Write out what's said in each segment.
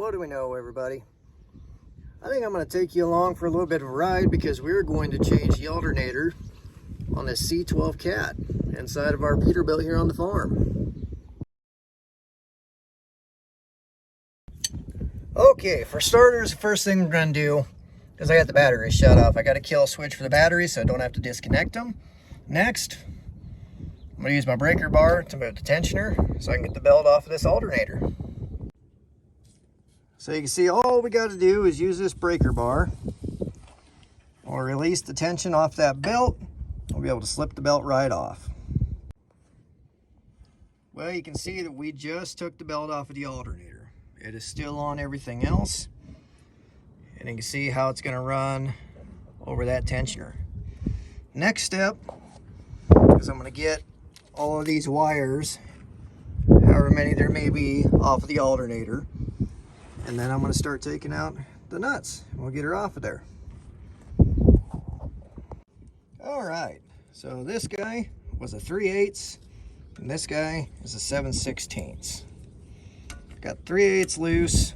What do we know, everybody? I think I'm going to take you along for a little bit of a ride because we're going to change the alternator on this C-12 cat inside of our Peterbilt here on the farm. Okay, for starters, the first thing we're going to do is I got the battery shut off. I got a kill switch for the battery so I don't have to disconnect them. Next, I'm going to use my breaker bar to move the tensioner so I can get the belt off of this alternator. So you can see all we got to do is use this breaker bar. We'll release the tension off that belt. We'll be able to slip the belt right off. Well, you can see that we just took the belt off of the alternator. It is still on everything else. And you can see how it's going to run over that tensioner. Next step is I'm going to get all of these wires, however many there may be, off of the alternator. And then I'm going to start taking out the nuts. We'll get her off of there. All right, so this guy was a 3/8, and this guy is a 7/16. Got 3/8 loose.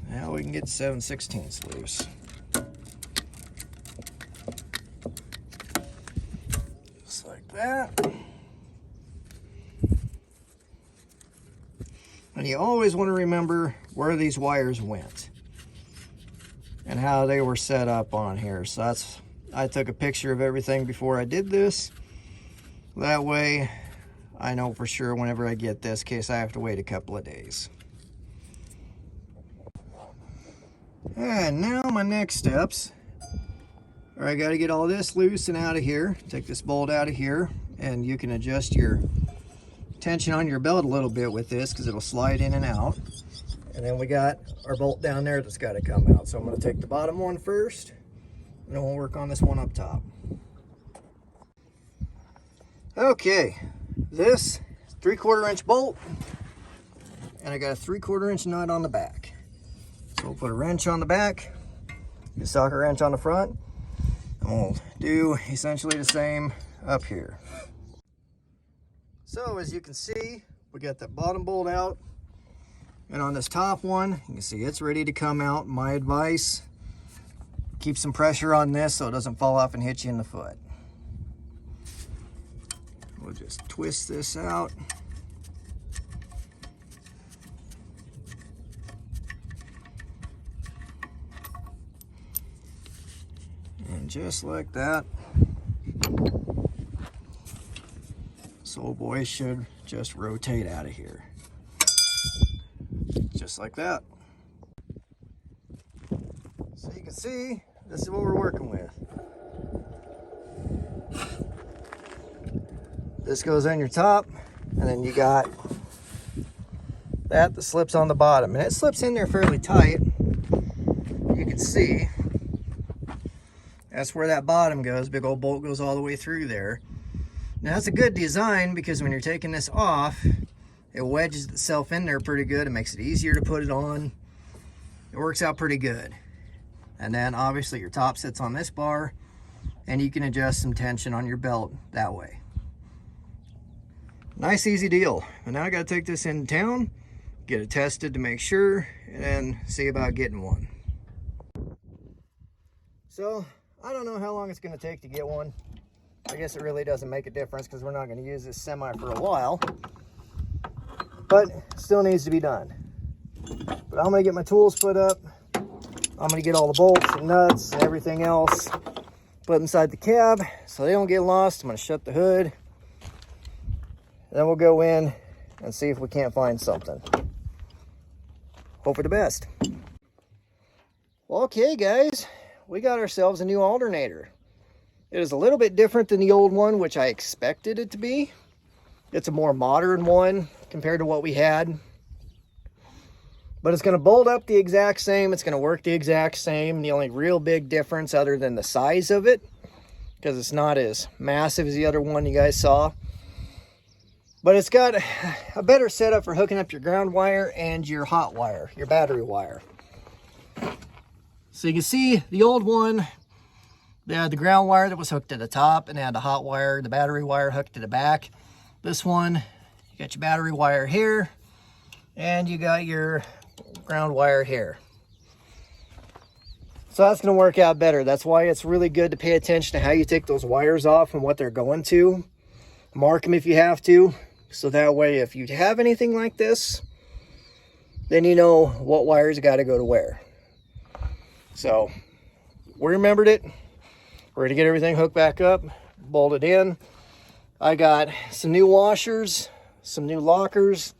Now we can get 7/16 loose. Just like that. And you always want to remember where these wires went and how they were set up on here. So I took a picture of everything before I did this. That way I know for sure whenever I get this, in case I have to wait a couple of days. And now my next steps are I got to get all this loose and out of here. Take this bolt out of here, and you can adjust your tension on your belt a little bit with this because it'll slide in and out. And then we got our bolt down there that's got to come out. So I'm going to take the bottom one first, and then we'll work on this one up top. Okay, this 3/4 inch bolt, and I got a 3/4 inch nut on the back. So we'll put a wrench on the back, a socket wrench on the front, and we'll do essentially the same up here. So as you can see, we got that bottom bolt out, and on this top one, you can see it's ready to come out. My advice, keep some pressure on this so it doesn't fall off and hit you in the foot. We'll just twist this out. And just like that. This old boy should just rotate out of here. Just like that. So you can see, this is what we're working with. This goes on your top, and then you got that slips on the bottom. And it slips in there fairly tight. You can see, that's where that bottom goes. Big old bolt goes all the way through there. Now that's a good design because when you're taking this off, it wedges itself in there pretty good. It makes it easier to put it on. It works out pretty good. And then obviously your top sits on this bar, and you can adjust some tension on your belt that way. Nice easy deal. And now I got to take this in town, get it tested to make sure, and then see about getting one. So I don't know how long it's going to take to get one. I guess it really doesn't make a difference because we're not going to use this semi for a while, but it still needs to be done. But I'm going to get my tools put up. I'm going to get all the bolts and nuts and everything else put inside the cab so they don't get lost. I'm going to shut the hood. Then we'll go in and see if we can't find something. Hope for the best. Well, okay, guys, we got ourselves a new alternator. It is a little bit different than the old one, which I expected it to be. It's a more modern one compared to what we had. But it's going to bolt up the exact same. It's going to work the exact same. The only real big difference other than the size of it, because it's not as massive as the other one you guys saw. But it's got a better setup for hooking up your ground wire and your hot wire, your battery wire. So you can see the old one, they had the ground wire that was hooked to the top, and they had the hot wire, the battery wire hooked to the back. This one, you got your battery wire here, And you got your ground wire here. So that's going to work out better. That's why it's really good to pay attention to how you take those wires off and what they're going to. Mark them if you have to. So that way, if you have anything like this, then you know what wires got to go to where. So we remembered it. We're going to get everything hooked back up, bolted in. I got some new washers, some new lockers,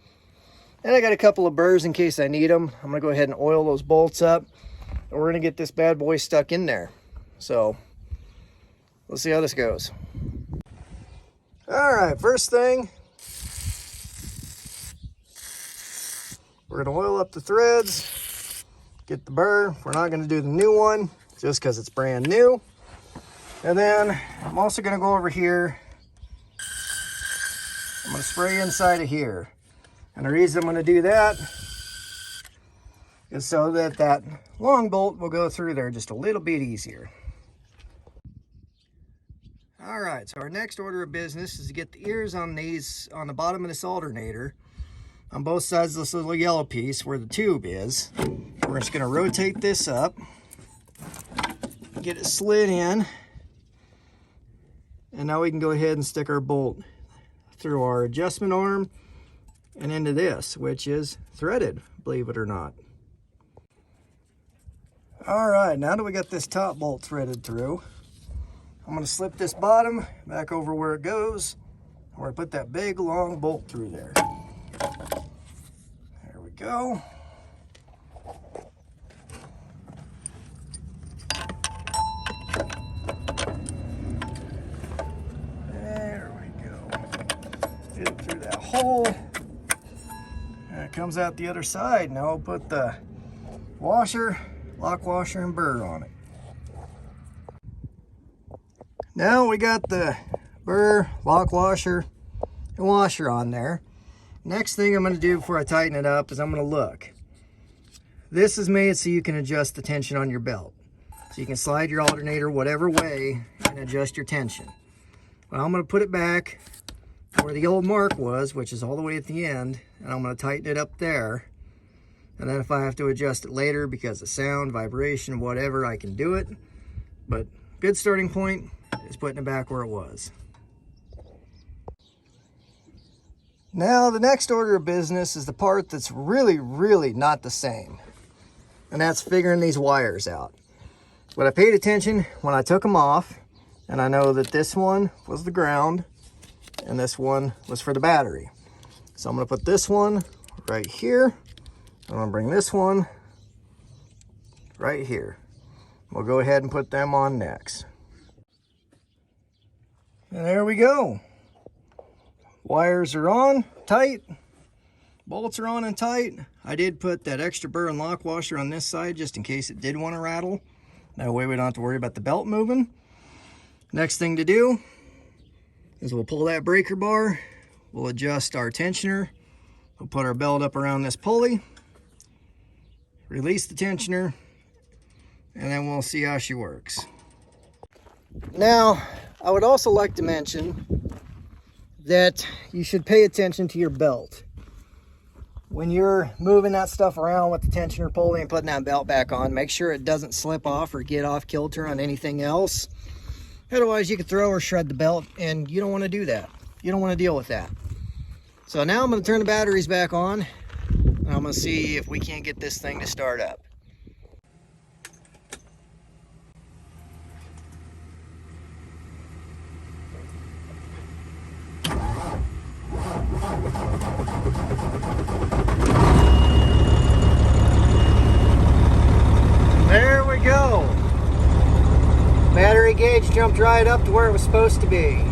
and I got a couple of burrs in case I need them. I'm going to go ahead and oil those bolts up. And we're going to get this bad boy stuck in there. So let's see how this goes. All right, first thing, we're going to oil up the threads, get the burr. We're not going to do the new one just because it's brand new. And then I'm also going to go over here. I'm going to spray inside of here. And the reason I'm going to do that is so that that long bolt will go through there just a little bit easier. All right, so our next order of business is to get the ears on these, on the bottom of this alternator, on both sides of this little yellow piece where the tube is. We're just going to rotate this up, get it slid in, and now we can go ahead and stick our bolt through our adjustment arm and into this, which is threaded, believe it or not. All right, now that we got this top bolt threaded through, I'm going to slip this bottom back over where it goes. We're going to put that big long bolt through there. There we go. There we go. Get it through that hole. And it comes out the other side. Now we'll put the washer, lock washer, and burr on it. Now we got the burr, lock washer, and washer on there. Next thing I'm going to do before I tighten it up is I'm going to look. This is made so you can adjust the tension on your belt. So you can slide your alternator whatever way and adjust your tension. Well, I'm going to put it back where the old mark was, which is all the way at the end, and I'm going to tighten it up there. And then if I have to adjust it later because of sound, vibration, whatever, I can do it. But good starting point is putting it back where it was. Now the next order of business is the part that's really not the same. And that's figuring these wires out. But I paid attention when I took them off, and I know that this one was the ground and this one was for the battery. So I'm going to put this one right here. I'm going to bring this one right here. We'll go ahead and put them on next. And there we go. Wires are on, tight. Bolts are on and tight. I did put that extra burr and lock washer on this side just in case it did want to rattle. That way we don't have to worry about the belt moving. Next thing to do is we'll pull that breaker bar. We'll adjust our tensioner. We'll put our belt up around this pulley. Release the tensioner. And then we'll see how she works. Now, I would also like to mention that you should pay attention to your belt. When you're moving that stuff around with the tensioner pulley and putting that belt back on, make sure it doesn't slip off or get off kilter on anything else. Otherwise, you could throw or shred the belt, and you don't want to do that. You don't want to deal with that. So now I'm going to turn the batteries back on, and I'm going to see if we can't get this thing to start up. There we go. Battery gauge jumped right up to where it was supposed to be.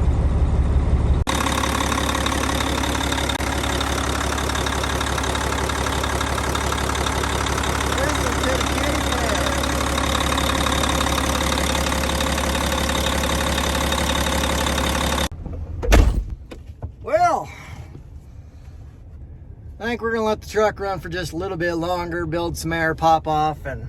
Well, I think we're going to let the truck run for just a little bit longer, build some air, pop off, and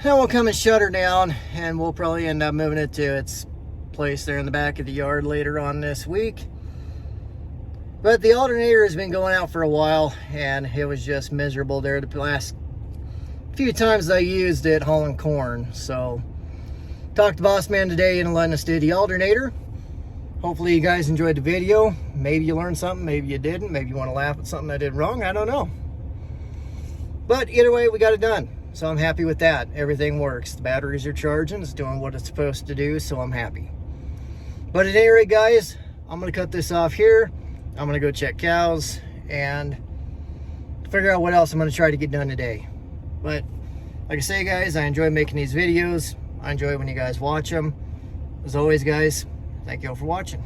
then we'll come and shut her down, and we'll probably end up moving it to its place there in the back of the yard later on this week. But the alternator has been going out for a while, and it was just miserable there the last few times I used it hauling corn. So talked to Boss Man today and letting us do the alternator. Hopefully you guys enjoyed the video. Maybe you learned something, maybe you didn't. Maybe you want to laugh at something I did wrong. I don't know. But either way, we got it done. So I'm happy with that. Everything works. The batteries are charging. It's doing what it's supposed to do, so I'm happy. But at any rate, guys, I'm going to cut this off here. I'm going to go check cows and figure out what else I'm going to try to get done today. But like I say, guys, I enjoy making these videos. I enjoy when you guys watch them. As always, guys, thank you all for watching.